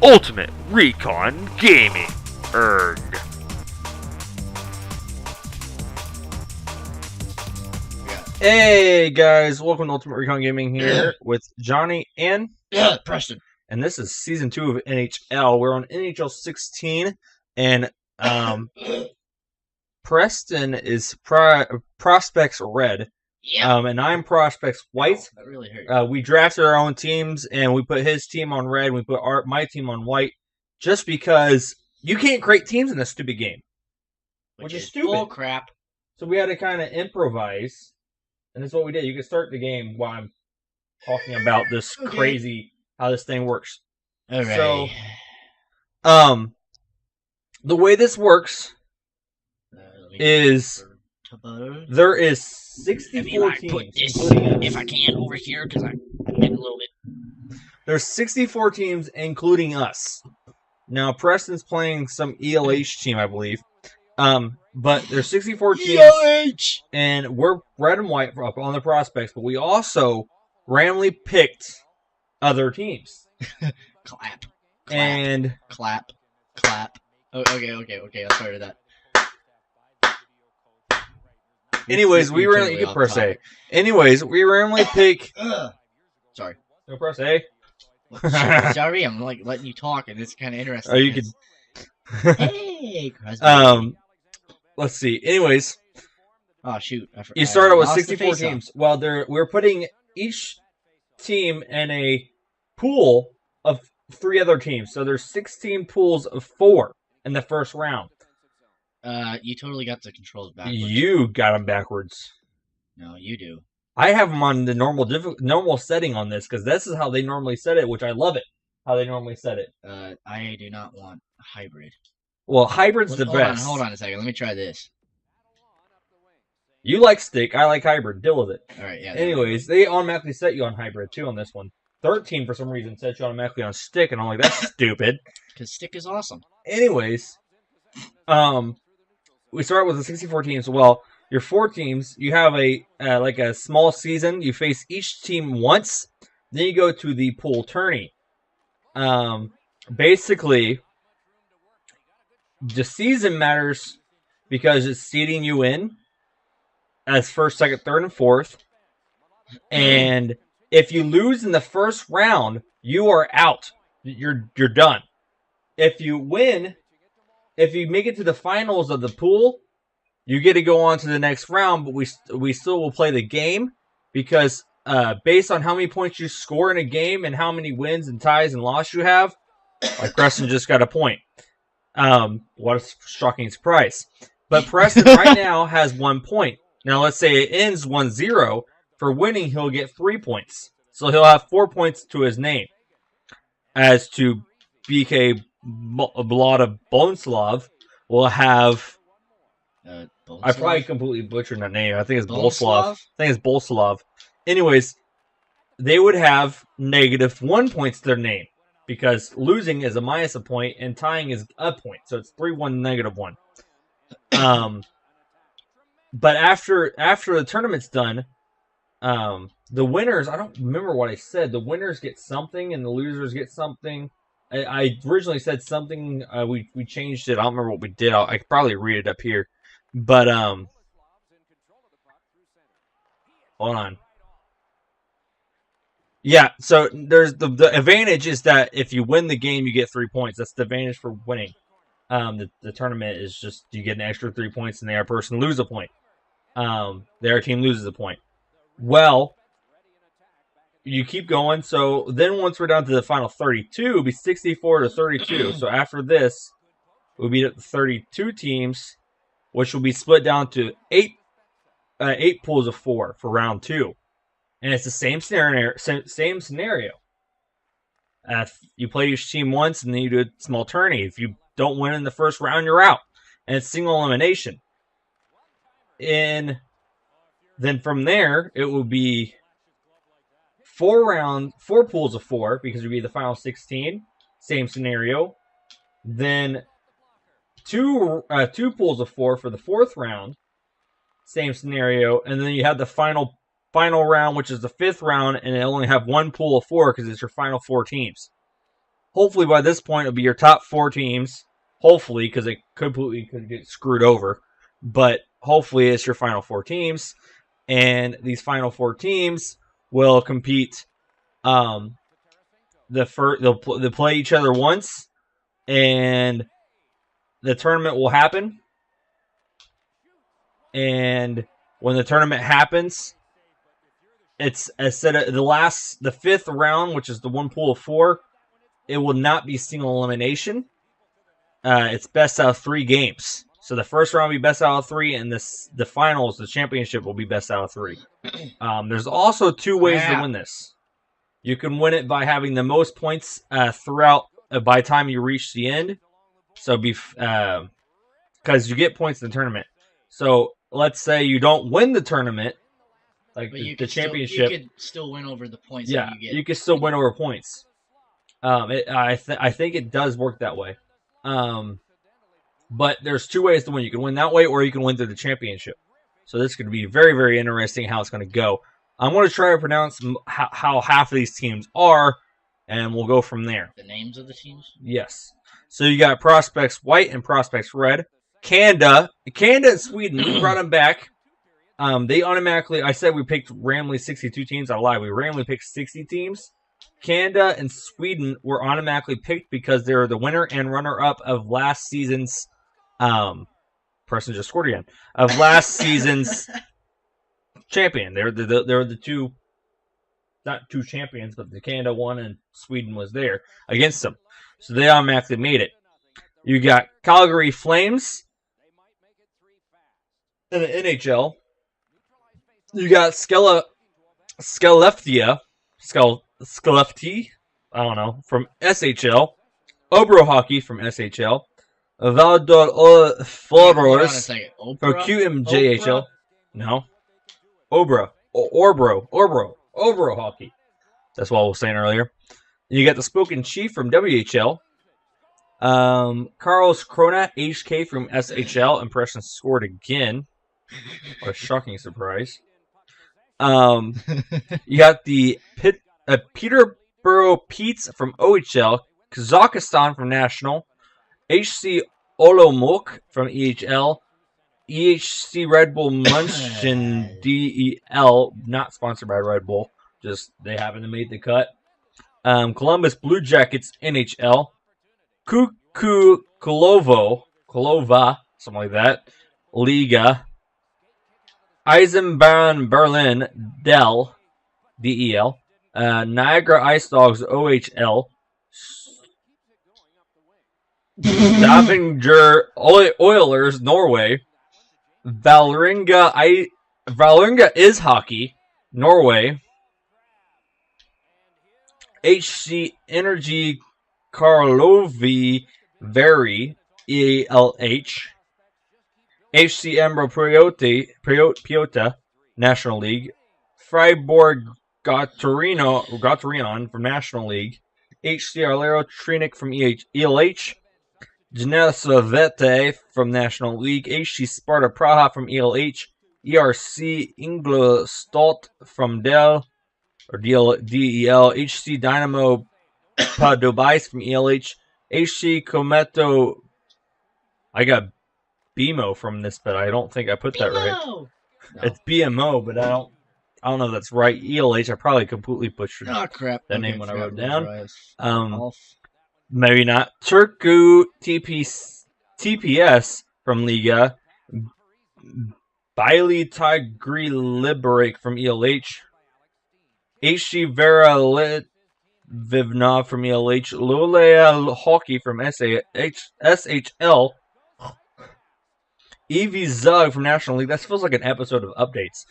Ultimate Recon Gaming. Erg. Hey guys, welcome to Ultimate Recon Gaming here with Johnny and Preston. And this is season 2 of NHL. We're on NHL 16, and Preston is prospects red, and I'm prospects white. That really hurt. We drafted our own teams, and we put his team on red. And we put my team on white, just because you can't create teams in this stupid game, which is stupid. Bull crap. So we had to kind of improvise. And that's what we did. You can start the game while I'm talking about this crazy, how this thing works. All right. So, the way this works is there is 64 teams. Put this, if I can, over here, because I'm getting a little bit... There's 64 teams, including us. Now, Preston's playing some ELH team, I believe. But there's 64 teams, ELH! And we're red and white up on the prospects, but we also randomly picked other teams. Clap. And clap. Oh, okay, I started that. Anyways, we randomly press A. Anyways, we randomly pick. Sorry. No, press A. Sorry, I'm like letting you talk, and it's kind of interesting. Oh, you could. Hey, Crosby. Let's see. Anyways. Oh shoot! You started with 64 teams. Well, we're putting each team in a pool of 3 other teams. So there's 16 pools of 4 in the first round. You totally got the controls backwards. You got them backwards. No, you do. I have them on the normal setting on this, because this is how they normally set it, which I love it. How they normally set it. I do not want hybrid. Well, hybrid's the best. Hold on a second. Let me try this. You like stick. I like hybrid. Deal with it. All right, yeah. Anyways, they automatically set you on hybrid, too, on this one. 13, for some reason, sets you automatically on stick, and I'm like, that's stupid. Because stick is awesome. Anyways, we start with the 64 teams. Well, your 4 teams, you have a small season. You face each team once. Then you go to the pool tourney. Basically, the season matters because it's seeding you in as first, second, third, and fourth. And if you lose in the first round, you are out. You're done. If you win, if you make it to the finals of the pool, you get to go on to the next round. But we still will play the game, because based on how many points you score in a game and how many wins and ties and losses you have, like Preston just got a point. What a shocking surprise. But Preston right now has 1 point. Now, let's say it ends 1-0. For winning, he'll get 3 points. So he'll have 4 points to his name. As to BK Blada Boleslav will have... I probably completely butchered that name. I think it's Boleslav. Anyways, they would have -1 points to their name, because losing is a minus a point and tying is a point. So it's 3-1, -1. But after the tournament's done, the winners, I don't remember what I said. The winners get something and the losers get something. I originally said something. We changed it. I don't remember what we did. I could probably read it up here. But hold on. Yeah, so there's the advantage is that if you win the game, you get 3 points. That's the advantage for winning. The tournament is just you get an extra 3 points, and the other person loses a point. The other team loses a point. Well, you keep going. So then once we're down to the final 32, it'll be 64 to 32. So after this, we'll be at the 32 teams, which will be split down to 8 pools of 4 for round 2. And it's the same scenario. You play each team once, and then you do a small tourney. If you don't win in the first round, you're out. And it's single elimination. And then from there, it will be 4 pools of 4, because it would be the final 16. Same scenario. Then two pools of 4 for the 4th round. Same scenario. And then you have the final round, which is the 5th round, and they only have 1 pool of 4 because it's your final 4 teams. hopefully by this point it'll be your top 4 teams. Hopefully, because it completely could get screwed over. But hopefully it's your final 4 teams. And these final 4 teams will compete. They'll play each other once. And the tournament will happen. And when the tournament happens, it's instead of the 5th round, which is the one pool of 4, it will not be single elimination. It's best out of 3 games. So the first round will be best out of 3, and the finals, the championship, will be best out of 3. There's also 2 ways to win this. You can win it by having the most points throughout by the time you reach the end. So because you get points in the tournament. So let's say you don't win the tournament, like the championship. You could still win over the points. Yeah, that you get. you can still win over points. I think it does work that way. But there's 2 ways to win. You can win that way, or you can win through the championship. So this is going to be very, very interesting how it's going to go. I'm going to try to pronounce how half of these teams are, and we'll go from there. The names of the teams? Yes. So you got Prospects White and Prospects Red. Canada and Sweden, we brought them back. They automatically, I said we picked randomly 62 teams. I lied. We randomly picked 60 teams. Canada and Sweden were automatically picked because they're the winner and runner-up of last season's person just scored again. Of last season's champion. They're the 2, not 2 champions, but the Canada won and Sweden was there against them. So they automatically made it. You got Calgary Flames in the NHL. You got Skellefteå, I don't know, from SHL. Obro Hockey from SHL. Valdor Flores from QMJHL. No. Obro Hockey. That's what I was saying earlier. You got the Spoken Chief from WHL. Carlos Krona, HK from SHL. Impression scored again. What a shocking surprise. You got the Peterborough Petes from OHL. Kazakhstan from National. HC Olomouc from EHL. EHC Red Bull München DEL. Not sponsored by Red Bull. Just they happen to make the cut. Columbus Blue Jackets NHL. Kuku Kolova, something like that. Liga. Eisenbahn Berlin DEL. DEL. Niagara Ice Dogs OHL. Stavanger Oilers Norway. Valerenga is hockey. Norway. HC Energy Karlovy Vary ELH. HC Ambro Piota National League. Freiburg Gotterion from National League. HC Arlero Trinik from ELH. Genesovete from National League. HC Sparta Praha from ELH. ERC Ingolstadt from DEL. Or DEL. HC Dynamo Padobais from ELH. HC Kometo. I got BMO from this, but I don't think I put that right. No. It's BMO, but I don't know if that's right. ELH, I probably completely butchered that name when I wrote it down. Maybe not. Turku TPS from Liga. Bailey Tigri Liberec from ELH. HC Vera Litvivna from ELH. Lolea Hockey from SHL. Evie Zug from National League. That feels like an episode of Updates.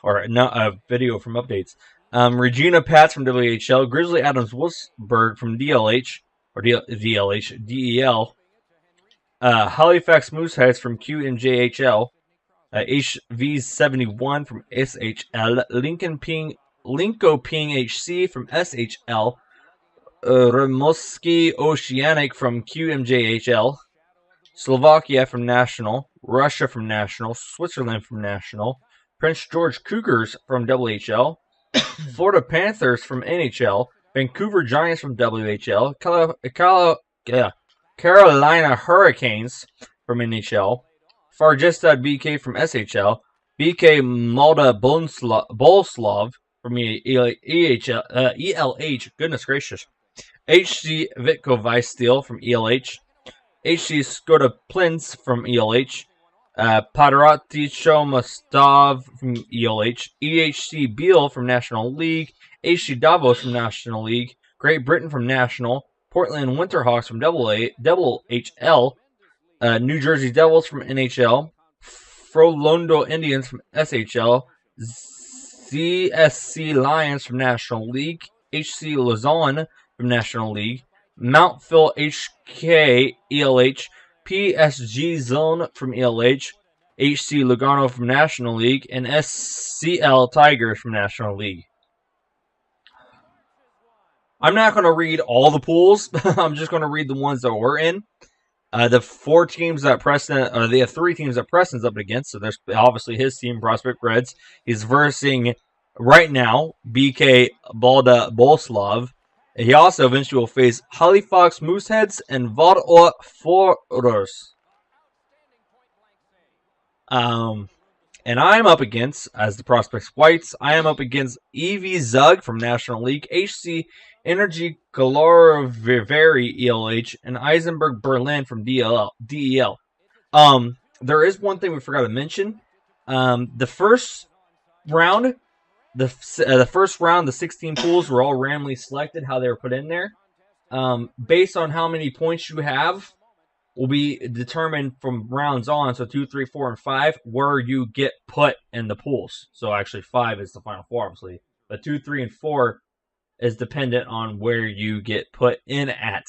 Or not a video from Updates. Regina Pats from WHL. Grizzly Adams Wolfsburg from DLH. Or DEL. Halifax Mooseheads from QMJHL. HV71 from SHL. Linko Ping HC from SHL. Rimouski Oceanic from QMJHL. Slovakia from National. Russia from National. Switzerland from National. Prince George Cougars from WHL. Florida Panthers from NHL. Vancouver Giants from WHL, Carolina Hurricanes from NHL, Farjestad BK from SHL, BK Malta Bolslav from ELH, goodness gracious, HC Vitko Steel from ELH, HC Skoda Plins from ELH, Padarati Shomastov from ELH, EHC Beal from National League, HC Davos from National League, Great Britain from National, Portland Winterhawks from Double HL, New Jersey Devils from NHL, Frolondo Indians from SHL, ZSC Lions from National League, HC Lausanne from National League, Mount Phil HK ELH, PSG Zone from ELH, HC Lugano from National League, and SCL Tigers from National League. I'm not going to read all the pools. I'm just going to read the ones that we're in. The 4 teams that Preston, they have 3 teams that Preston's up against. So there's obviously his team, Prospect Reds. He's versing right now BK Balda Bolslav. He also eventually will face Halifax Mooseheads and Vador Forers. And I'm up against, as the Prospects Whites, I am up against EV Zug from National League, HC Energy Galore-Viveri ELH, and Eisenberg Berlin from DEL. There is one thing we forgot to mention. The first round, the 16 pools were all randomly selected, how they were put in there. Based on how many points you have, will be determined from rounds on, so 2, 3, 4, and 5, where you get put in the pools. So actually 5 is the final 4, obviously. But 2, 3, and 4 is dependent on where you get put in at,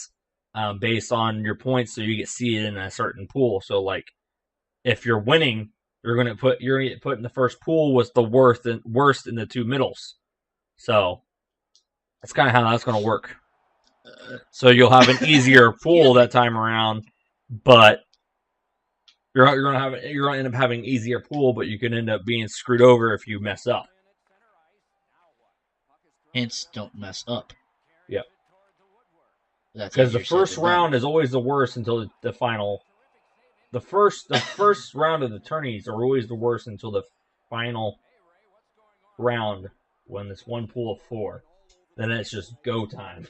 based on your points, so you get seeded in a certain pool. So like, if you're winning, you're gonna get put in the first pool was the worst in the 2 middles. So that's kind of how that's gonna work. So you'll have an easier pool that time around, but you're gonna end up having an easier pool, but you can end up being screwed over if you mess up. Hence, don't mess up. Yep. Because the first round is always the worst until the final. The first round of the tourneys are always the worst until the final round, when it's one pool of 4. Then it's just go time.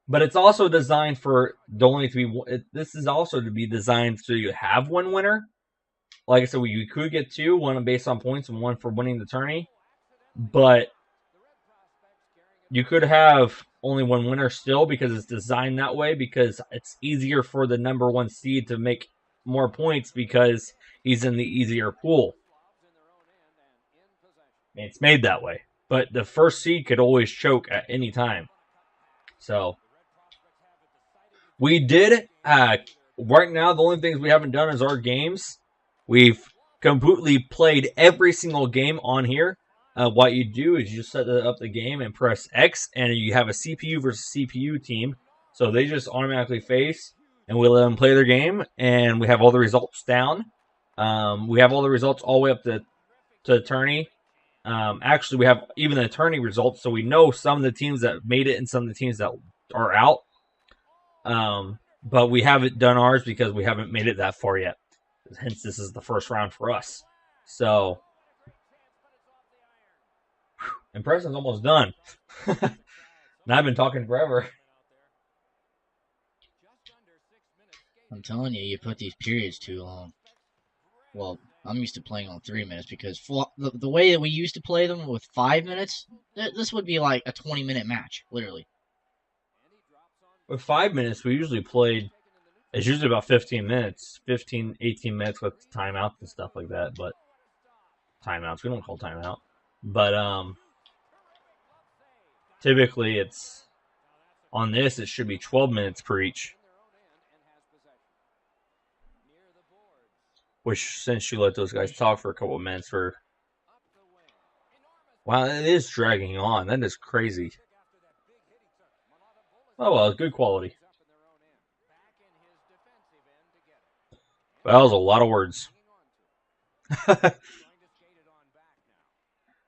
But it's also designed for this is also to be designed so you have one winner. Like I said, you could get 2, one based on points and one for winning the tourney. But you could have only one winner still, because it's designed that way, because it's easier for the number 1 seed to make more points because he's in the easier pool. It's made that way. But the first seed could always choke at any time. So we did, right now, the only things we haven't done is our games. We've completely played every single game on here. What you do is you set up the game and press X, and you have a CPU versus CPU team. So they just automatically face, and we let them play their game, and we have all the results down. We have all the results all the way up to the tourney. Actually, we have even the tourney results, so we know some of the teams that made it and some of the teams that are out. But we haven't done ours because we haven't made it that far yet. Hence, this is the first round for us. So, and Preston's almost done. And I've been talking forever. I'm telling you, you put these periods too long. Well, I'm used to playing on 3 minutes, because the way that we used to play them with 5 minutes, this would be like a 20-minute match, literally. With 5 minutes, we usually played, it's usually about 15 minutes, 15, 18 minutes with timeouts and stuff like that, but timeouts, we don't call timeout. But, typically it's, on this, it should be 12 minutes per each. Which, since you let those guys talk for a couple of minutes, wow, it is dragging on. That is crazy. Oh well, good quality. That was a lot of words.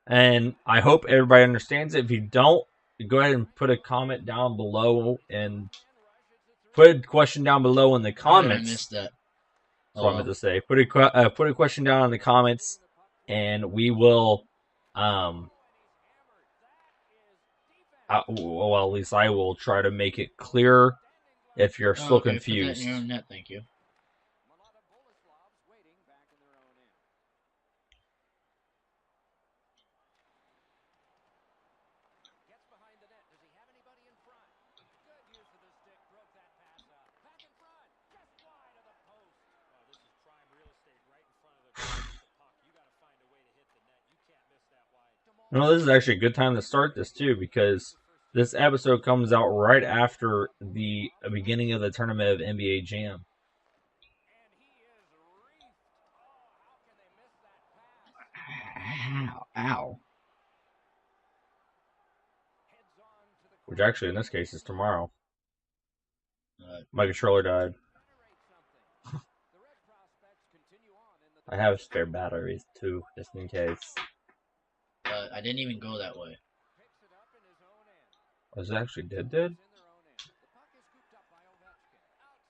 And I hope everybody understands it. If you don't, go ahead and put a comment down below and put a question down below in the comments. I missed that. That's what I meant to say. Put a question down in the comments, and we will, well, at least I will try to make it clear if you're still confused. Put that in your own net, thank you. No, this is actually a good time to start this too, because this episode comes out right after the beginning of the tournament of NBA Jam. Ow. Which actually, in this case, is tomorrow. My controller died. I have spare batteries too, just in case. I didn't even go that way. Was it actually did?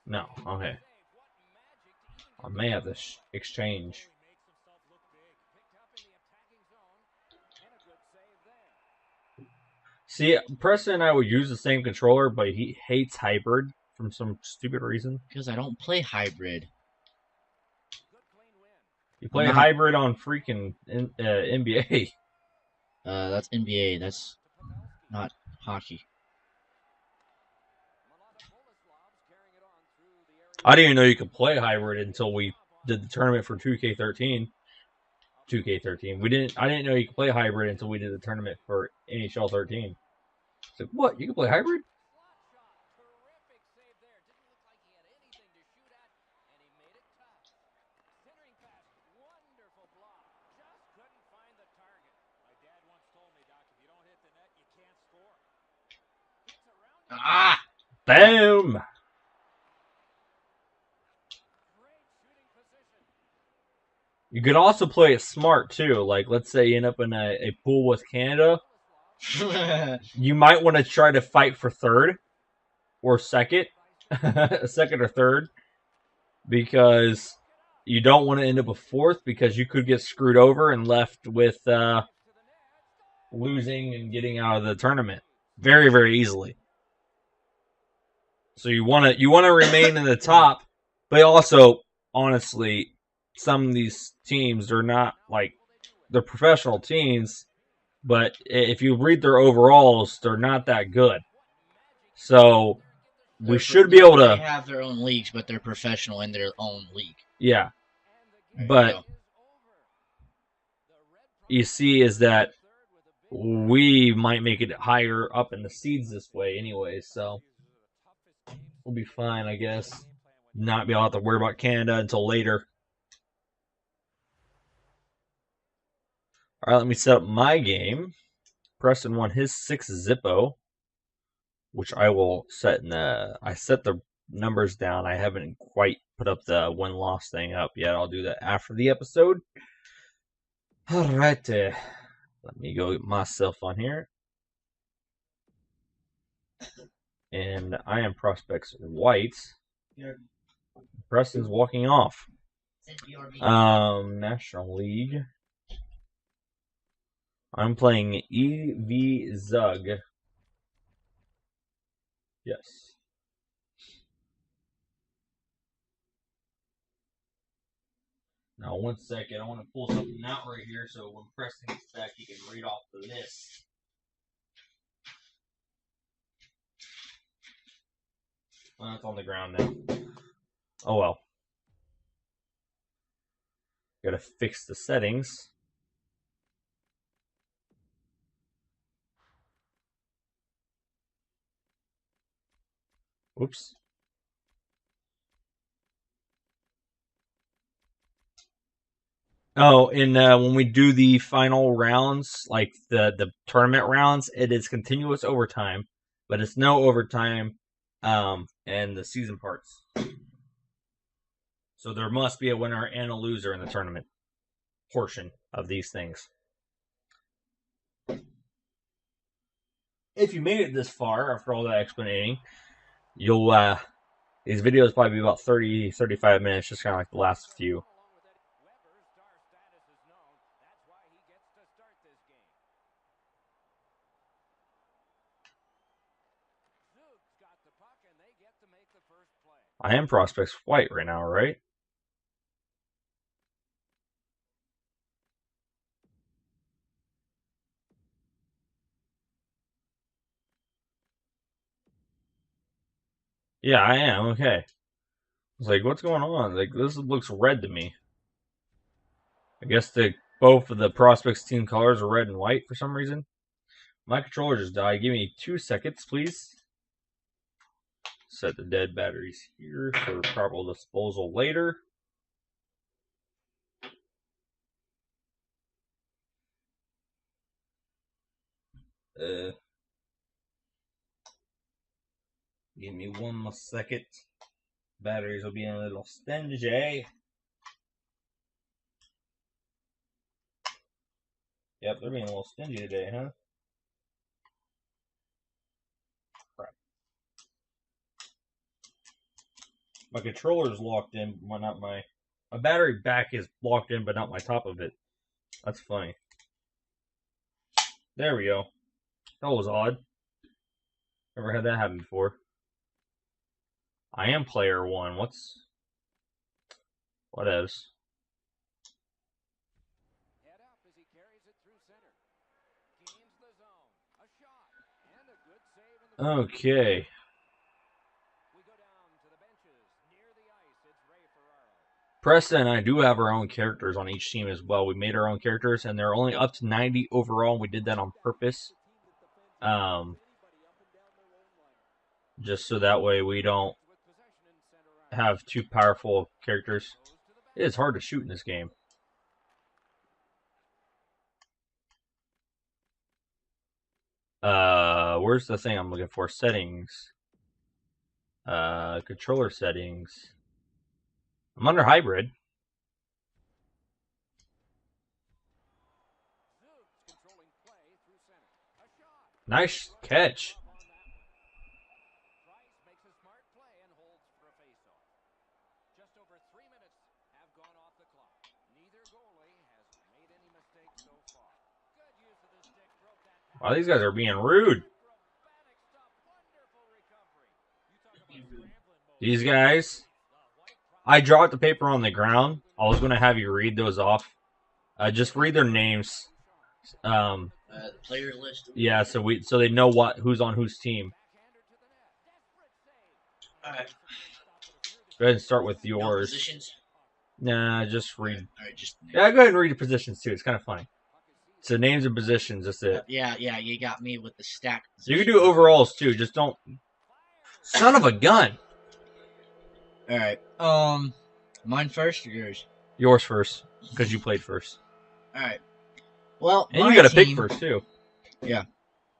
No, okay. I may have to exchange. See, Preston and I would use the same controller, but he hates hybrid for some stupid reason. Because I don't play hybrid. You play hybrid on freaking NBA. That's NBA. That's not hockey. I didn't even know you could play hybrid until we did the tournament for 2K13. I didn't know you could play hybrid until we did the tournament for NHL 13. It's like, what? You can play hybrid? Ah! Boom! You could also play it smart too. Like, let's say you end up in a pool with Canada. You might want to try to fight for third or second, second or third, because you don't want to end up a fourth, because you could get screwed over and left with losing and getting out of the tournament very, very easily. So you want to remain in the top, but also, honestly, some of these teams, they're not like, they're professional teams, but if you read their overalls, they're not that good. So we should be able to. They have their own leagues, but they're professional in their own league. Yeah, but you see, is that we might make it higher up in the seeds this way, anyway. So we'll be fine, I guess. Not be able to have to worry about Canada until later. All right, let me set up my game. Preston won his 6 Zippo, which I will set in the... I set the numbers down. I haven't quite put up the win-loss thing up yet. I'll do that after the episode. All right, let me go get myself on here. And I am prospects white. Preston's walking off. National League. I'm playing EV Zug. Yes. Now, one second. I want to pull something out right here so when Preston gets back, he can read off the list. Well, it's on the ground now. Oh well. Gotta fix the settings. Whoops. Oh, and when we do the final rounds, like the tournament rounds, it is continuous overtime, but it's no overtime and the season parts. So there must be a winner and a loser in the tournament portion of these things. if you made it this far after all that explaining, you'll these videos probably be about 30, 35 minutes, just kind of like the last few. I am Prospects White right now, right? Yeah, I am. Okay. I was like, what's going on? Like, this looks red to me. I guess both of the Prospects team colors are red and white for some reason. My controller just died. Give me 2 seconds, please. Set the dead batteries here for proper disposal later. Give me 1 more second. Batteries will be a little stingy. Yep, they're being a little stingy today, huh? Crap. My controller's locked in, well, not my battery back is locked in, but not my top of it. That's funny. There we go. That was odd. Never had that happen before. I am player 1. What else? Okay. Preston and I do have our own characters on each team as well. We made our own characters, and they're only up to 90 overall. We did that on purpose. Just so that way we don't have too powerful characters. It is hard to shoot in this game. Where's the thing I'm looking for? Settings. Controller settings. I'm under hybrid. Nice catch. Wow, these guys are being rude. These guys, I dropped the paper on the ground. I was going to have you read those off. Just read their names. The player list. Yeah, so they know who's on whose team. All right. Go ahead and start with yours. Positions? Nah, just read. All right, just Yeah, go ahead and read the positions too. It's kind of funny. So names and positions. That's it. yeah, you got me with the stack. You can do overalls too. Just don't. Son of a gun. All right. Mine first or yours? Yours first, because you played first. All right. Well, and you got to pick first too. Yeah.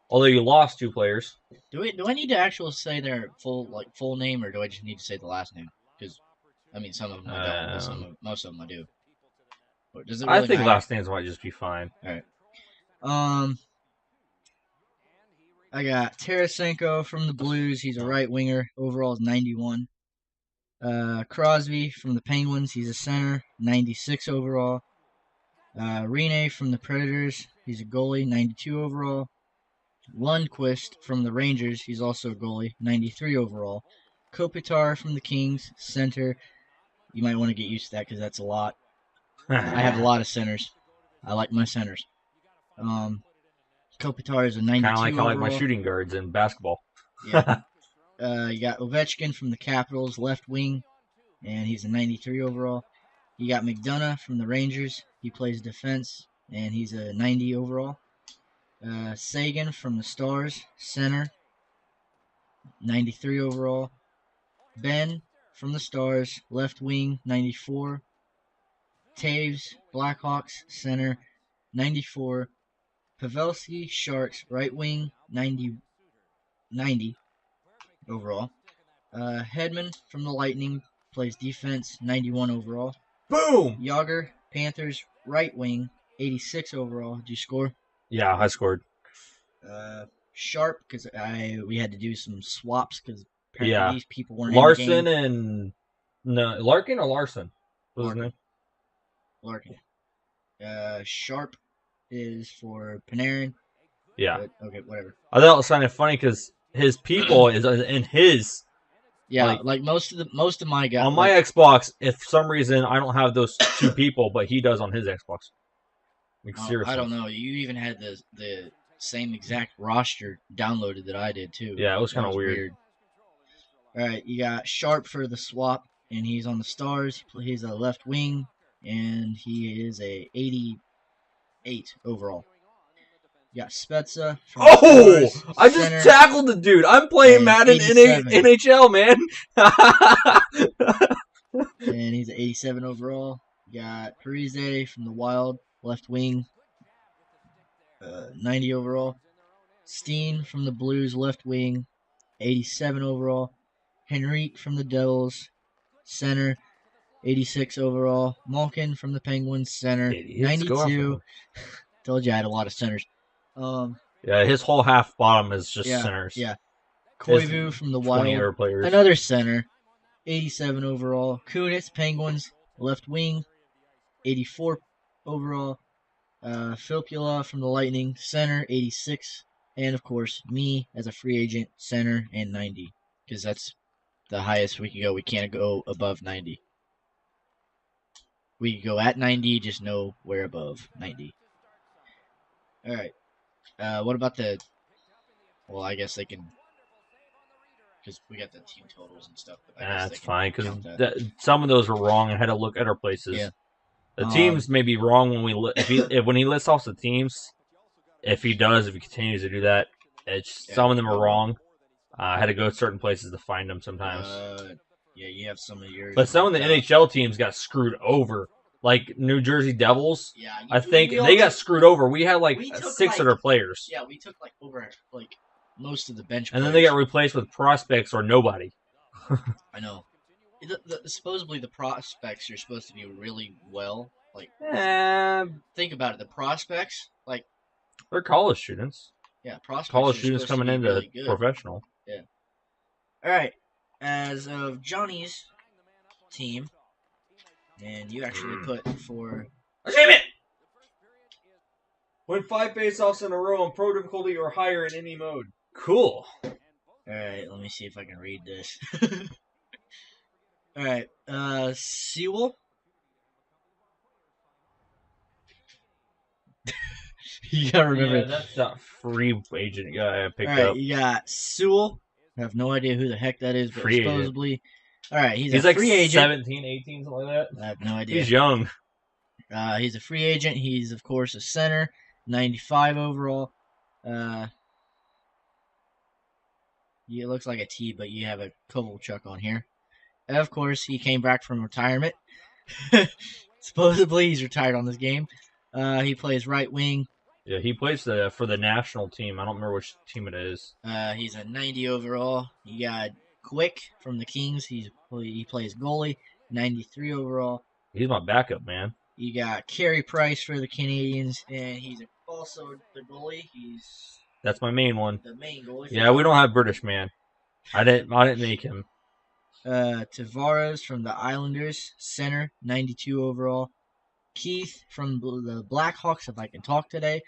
Although you lost 2 players. Do I need to actually say their full name, or do I just need to say the last name? Because I mean, some of them I don't, but most of them I do. Or does it really I think matter? last names might just be fine. All right. I got Tarasenko from the Blues. He's a right winger. Overall is 91. Crosby from the Penguins. He's a center. 96 overall. Rene from the Predators. He's a goalie. 92 overall. Lundqvist from the Rangers. He's also a goalie. 93 overall. Kopitar from the Kings. Center. You might want to get used to that because that's a lot. I have a lot of centers. I like my centers. Kopitar is a 92 Kind of like overall. I like my shooting guards in basketball. Yeah. You got Ovechkin from the Capitals, left wing, and he's a 93 overall. You got McDonough from the Rangers. He plays defense, and he's a 90 overall. Sagan from the Stars, center, 93 overall. Ben from the Stars, left wing, 94. Taves, Blackhawks, center, 94. Pavelski, Sharks, right wing, 90 overall. Hedman from the Lightning plays defense, 91 overall. Boom! Yager, Panthers, right wing, 86 overall. Did you score? Yeah, I scored. Sharp, because we had to do some swaps because apparently Yeah. these people weren't Larson in the game. and no Larkin or Larson? What was his name? Larkin. Sharp is for Panarin. Yeah. But, okay, whatever. I thought it was kind of funny because his people is in his. Yeah, like most of my guys on my Xbox. If for some reason I don't have those two people, but he does on his Xbox. Like, seriously. I don't know. You even had the same exact roster downloaded that I did too. Yeah, it was kind of weird. All right, you got Sharp for the swap, and he's on the Stars. He's a left wing, and he is a 88 overall. You got Spezza. From Oh! Stars, I just tackled the dude. I'm playing Madden NHL, man. And he's an 87 overall. You got Parise from the Wild, left wing, 90 overall. Steen from the Blues, left wing, 87 overall. Henrique from the Devils, center, 86 overall. Malkin from the Penguins, center, 92. Told you I had a lot of centers. Yeah, his whole half bottom is just centers. Yeah. Koivu from the Wild, another center, 87 overall. Kunitz, Penguins, left wing, 84 overall. Filppula from the Lightning, center, 86. And, of course, me as a free agent, center, and 90. Because that's the highest we can go. We can't go above 90. We can go at 90, just nowhere above 90. All right. What about the... Well, I guess they can... Because we got the team totals and stuff. But that's fine, because some of those were wrong. I had to look at our places. Yeah. The teams may be wrong when when he lists off the teams. If he continues to do that, some of them are wrong. I had to go to certain places to find them sometimes. Yeah, you have some of yours. But some of the NHL teams got screwed over. Like New Jersey Devils, yeah, I think they got screwed over. We had like 6 of their players. Yeah, we took over most of the bench. And then they got replaced with prospects or nobody. I know. Supposedly the prospects are supposed to be really well. Think about it. The prospects, they're college students. Yeah, prospects. College students coming into really professional. Yeah. All right. As of Johnny's team, and you actually put for. Achievement! Win 5 face-offs in a row on pro difficulty or higher in any mode. Cool. All right. Let me see if I can read this. All right. Sewell. You gotta remember. Yeah, that's that free agent guy I picked up. You got Sewell. I have no idea who the heck that is, but free supposedly. Agent. All right, he's a like free agent. 17, 18, something like that. I have no idea. He's young. He's a free agent. He's, of course, a center, 95 overall. It looks like a T, but you have a Kovalchuk on here. And of course, he came back from retirement. Supposedly, he's retired on this game. He plays right wing. Yeah, he plays for the national team. I don't remember which team it is. He's a 90 overall. You got Quick from the Kings. He plays goalie, 93 overall. He's my backup, man. You got Carey Price for the Canadians, and he's also the goalie. That's my main one. The main goalie. Yeah, we don't have British, man. I didn't make him. Tavares from the Islanders, center, 92 overall. Keith from the Blackhawks, if I can talk today.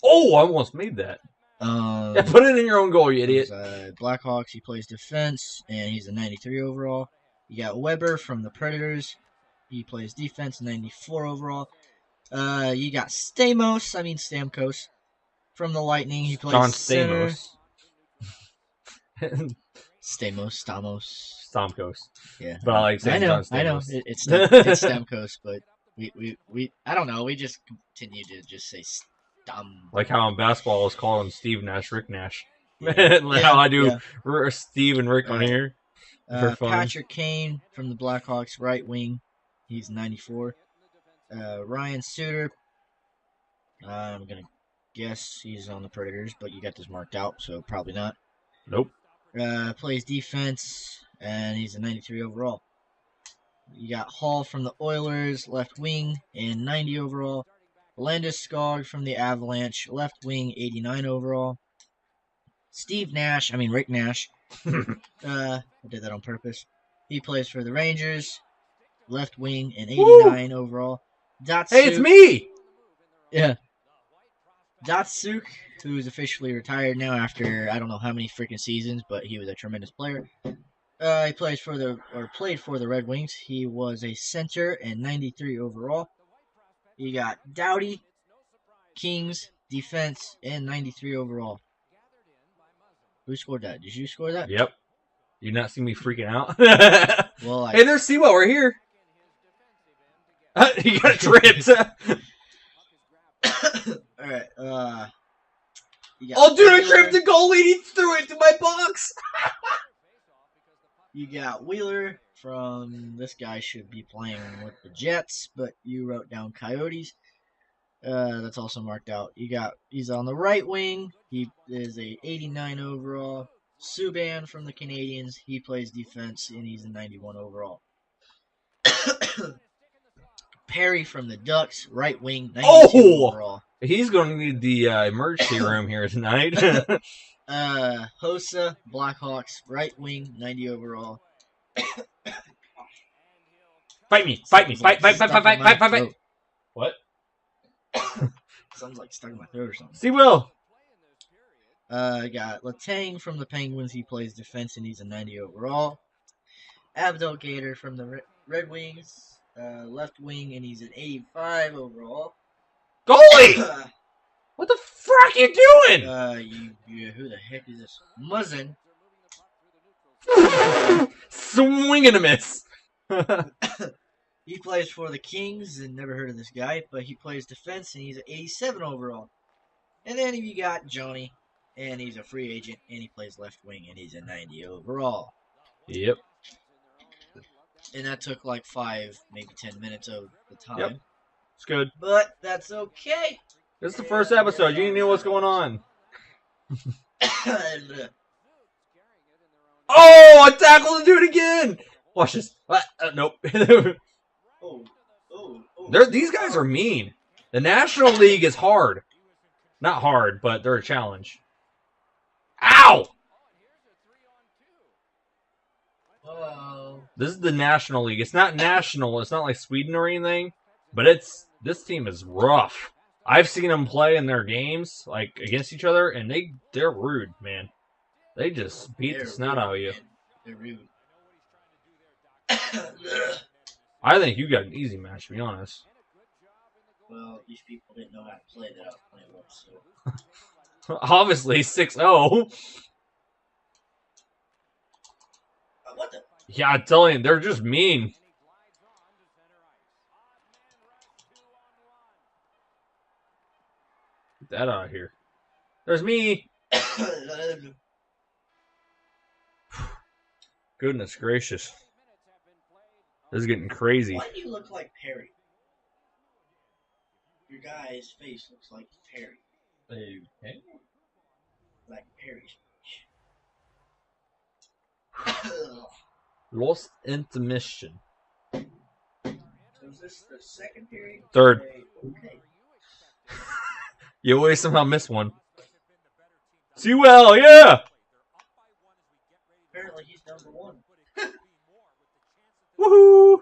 Oh, I almost made that. Yeah, put it in your own goal, you idiot. Blackhawks, he plays defense, and he's a 93 overall. You got Weber from the Predators. He plays defense, 94 overall. You got Stamkos from the Lightning. He plays John center. Stamkos. Yeah, but I like saying John Stamos. I know. It's Stamkos, but we I don't know. We just continue to just say Stam. Like how in basketball I was calling Steve Nash Rick Nash. How I do Steve and Rick on here. For fun. Patrick Kane from the Blackhawks, right wing. He's 94. Ryan Suter. I'm gonna guess he's on the Predators, but you got this marked out, so probably not. Nope. Plays defense, and he's a 93 overall. You got Hall from the Oilers, left wing, and 90 overall. Landeskog from the Avalanche, left wing, 89 overall. Rick Nash. I did that on purpose. He plays for the Rangers, left wing, and 89 overall. Datsuk, Hey, it's me! Yeah. Datsuk, who's officially retired now after I don't know how many freaking seasons, but he was a tremendous player. He played for the Red Wings. He was a center and 93 overall. You got Doughty, Kings, defense, and 93 overall. Who scored that? Did you score that? Yep. You not see me freaking out? Well, hey, there's Sewell. We're here. He got tripped. All right. Oh, dude, I tripped the goalie. He threw it to my box. You got Wheeler from this guy should be playing with the Jets, but you wrote down Coyotes. That's also marked out. He's on the right wing. He is a 89 overall. Subban from the Canadiens. He plays defense and he's a 91 overall. Perry from the Ducks, right wing, 92 overall. He's going to need the emergency room here tonight. Hossa, Blackhawks, right wing, 90 overall. Fight me. What? Sounds like stuck in my throat or something. Sewell. I got Letang from the Penguins. He plays defense and he's a 90 overall. Abdel Gator from the Red Wings, left wing, and he's an 85 overall. Goalie! What the frack you doing? Who the heck is this? Muzzin. Swing and a miss. He plays for the Kings, and never heard of this guy, but he plays defense, and he's an 87 overall. And then you got Jonny, and he's a free agent, and he plays left wing, and he's a 90 overall. Yep. And that took like 5, maybe 10 minutes of the time. Yep. It's good. But that's okay. This is the first episode. You didn't know what's going on. Oh, a tackle to do it again. Watch this. Nope. These guys are mean. The National League is hard. Not hard, but they're a challenge. Ow! This is the National League. It's not national. It's not like Sweden or anything. But this team is rough. I've seen them play in their games, like against each other, and they're rude, man. They just beat the snot out of you. They're rude. I think you got an easy match, to be honest. Well, these people didn't know how to play that I was playing with, so. Obviously, 6-0. What the? Yeah, I'm telling you, they're just mean. Get that out of here. There's me. Goodness gracious. This is getting crazy. Why do you look like Perry? Your guy's face looks like Perry. Okay. Like Perry's. Lost intermission. Was this the second period? Third. Okay. You always somehow miss one. Sewell, yeah! Apparently he's number one. Woohoo!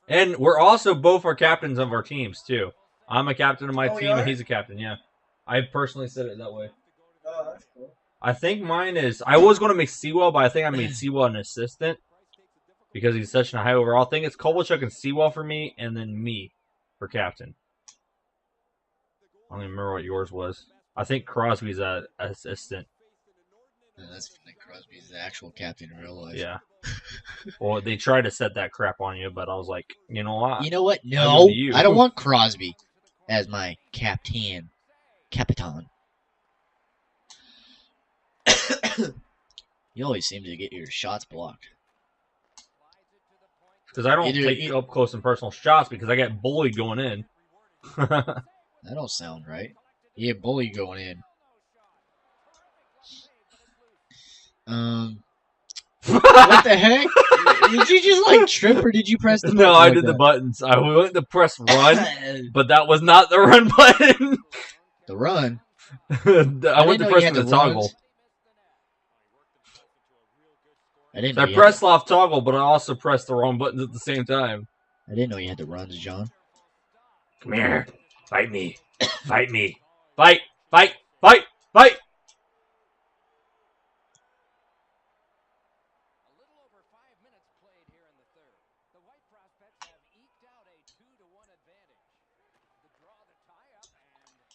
And we're also both our captains of our teams, too. I'm a captain of my team, and he's a captain, yeah. I personally said it that way. Oh, that's cool. I think mine is... I was going to make Sewell, but I think I made Sewell an assistant. Because he's such a high overall. I think it's Kovalchuk and Sewell for me, and then me for captain. I don't even remember what yours was. I think Crosby's an assistant. No, that's like Crosby's the actual captain in real life. Yeah. Well, they tried to set that crap on you, but I was like, you know what? You know what? No, I don't want Crosby as my captain. Capitan. You always seem to get your shots blocked. Because I don't take up close and personal shots because I get bullied going in. That don't sound right. You get bullied going in. What the heck? Did you just like trip or did you press the button? No, I did the buttons. I went to press run, but that was not the run button. The run? I went to press the toggle. I didn't So know I you pressed left toggle, but I also pressed the wrong buttons at the same time. I didn't know you had the runs, John. Come here. Fight me. Fight me. Fight! Fight! Fight! Fight!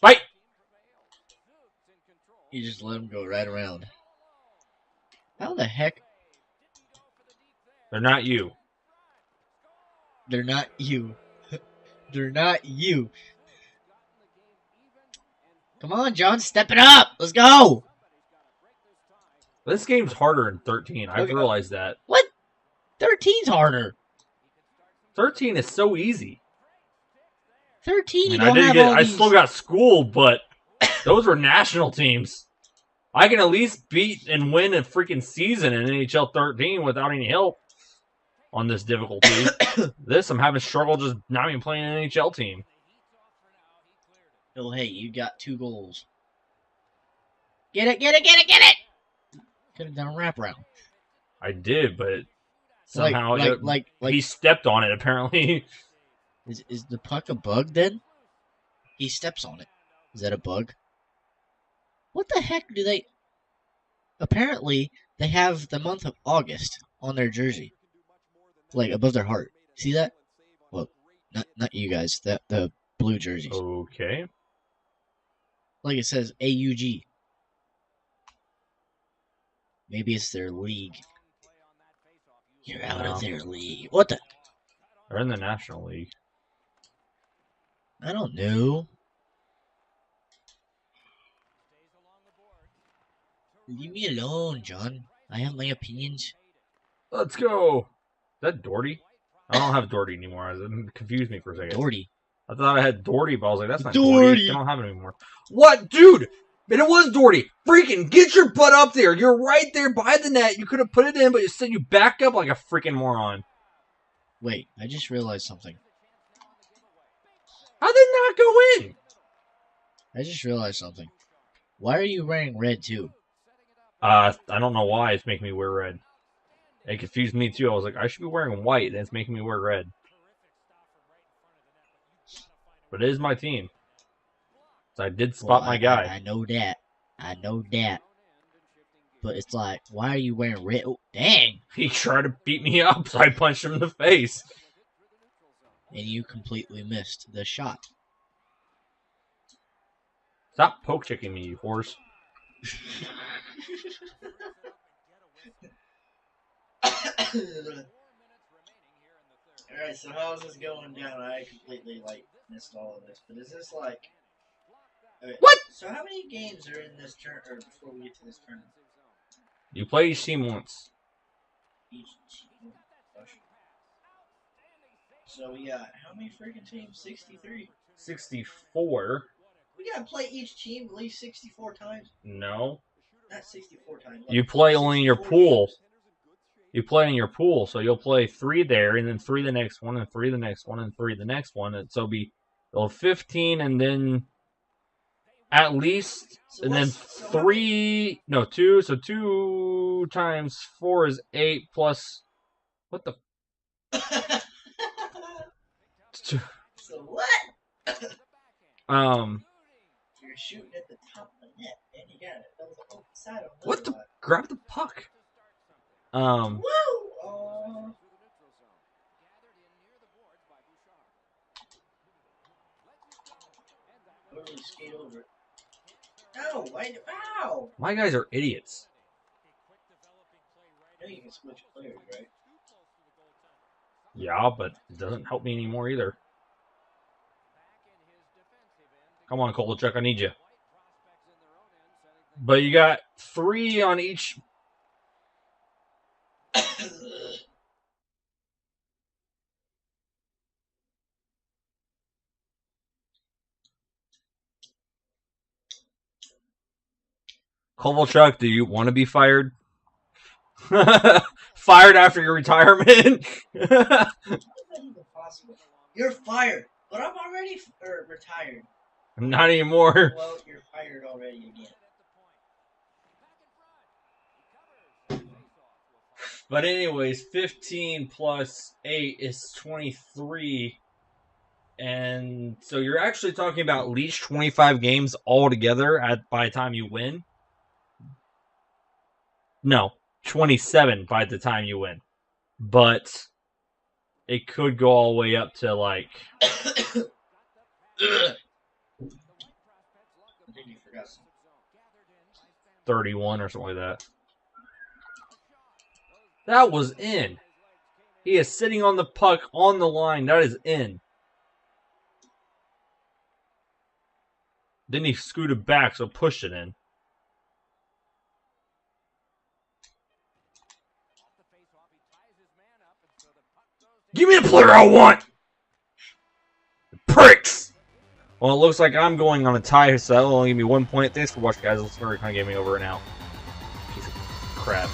Fight! You just let him go right around. How the heck? They're not you. They're not you. They're not you. Come on, John, step it up. Let's go. This game's harder in 13. I've Okay. realized that. What? 13's harder. 13 is so easy. 13, I mean, you don't have all I these. still got schooled, but those were national teams. I can at least beat and win a freaking season in NHL 13 without any help on this difficulty. This, I'm having struggle just not even playing an NHL team. Oh, hey, you got 2 goals. Get it, get it, get it, get it! Could have done a wraparound. I did, but somehow Like he stepped on it, apparently. Is the puck a bug then? He steps on it. Is that a bug? What the heck do they... Apparently, they have the month of August on their jersey. Like, above their heart. See that? Well, not you guys. The blue jerseys. Okay. Like it says AUG. Maybe it's their league. You're out of their league. What the... They're in the National League. I don't know. Leave me alone, John. I have my opinions. Let's go. Is that Doherty? I don't have Doherty anymore. It confused me for a second. Doherty. I thought I had Doherty, but I was like, that's not Doherty. Doherty. I don't have it anymore. What? Dude! And it was Doherty. Freaking get your butt up there. You're right there by the net. You could have put it in, but instead you back up like a freaking moron. Wait, I just realized something. How did it not go in? I just realized something. Why are you wearing red too? I don't know why it's making me wear red. It confused me too. I was like, I should be wearing white, and it's making me wear red. But it is my team. So I did spot my guy. I know that. I know that. But it's like, why are you wearing red? Oh, dang! He tried to beat me up, so I punched him in the face. And you completely missed the shot. Stop poke checking me, you horse. Alright, so how's this going down? I completely, missed all of this. But is this like... Okay, What? So how many games are in this turn, or before we get to this tournament? You play each team once. Each team. So we got, how many freaking teams? 63? 64. We gotta play each team at least 64 times? No. Not 64 times. You play only in your 64 pool. games. You play in your pool, so you'll play 3 there, and then 3 the next one, and 3 the next one, and 3 the next one. And so it'll be 15, and then at least, So and then what's- so 3, no, 2, so 2 times 4 is 8 plus, what the, So what? You're shooting at the top of the net, and you got it. That was the open side on the what other the, side. grab the puck. Woo! Totally skate over it. No, why? Ow! My guys are idiots. I know you can switch players, right? Yeah, but it doesn't help me anymore either. Come on, Kovalchuk, I need you. But you got 3 on each. Kovalchuk, do you want to be fired? Fired after your retirement? How is that even possible? You're fired, but I'm already retired. Not anymore. Well, you're fired already again. But anyways, 15 plus 8 is 23. And so you're actually talking about at least 25 games altogether by the time you win. No, 27 by the time you win. But it could go all the way up to like 31 or something like that. That was in. He is sitting on the puck on the line. That is in. Then he scooted back, so pushed it in. Give me the player I want! Pricks! Well, it looks like I'm going on a tie, so that'll only give me 1 point. Thanks for watching, guys. Let's start kind of getting me over and out. Piece of crap.